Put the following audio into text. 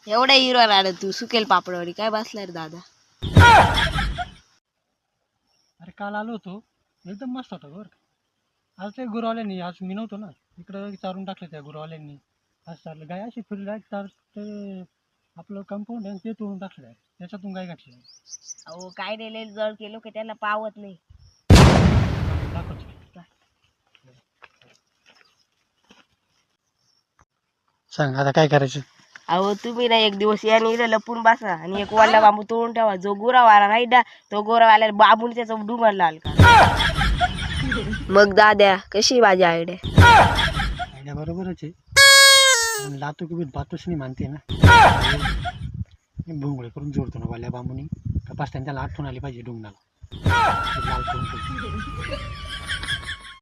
एवढा हिरो राहिला तू सुकेल पापडवाडी काय बसलाय रे दादा. अरे काल आलो होतो एकदम मस्त होता बरं का. आज ते गुरवाल्यांनी आज मी नव्हतो ना इकडं चारून टाकलं त्या गुरवाल्यांनी. आज चाललं गाय अशी फिरली आहे तर ते आपलं कंपाऊंड आहे ते तोडून टाकलं आहे त्याच्यातून गाय घातली आहे. अहो काय रे जळ केलो की त्यांना पावत नाही. दाखवतो. सांग आता काय करायचं. अहो तुम्ही ना एक दिवस या इकडे लपून बसा आणि एक वाला बांबू तोडून ठेवा. जो गोरावाला नाही ना तो गोरावाला बांबून त्याचा डुंगर लाल का. मग दाद्या कशी माझी आयडिया. आयडिया बरोबरच आहे पण लातू की बातूच नाही मानते ना. भुंगळे करून जोडतो ना वाल्या बांबूनी कपास त्याला आठवण आली पाहिजे डुंगणाला लाल करून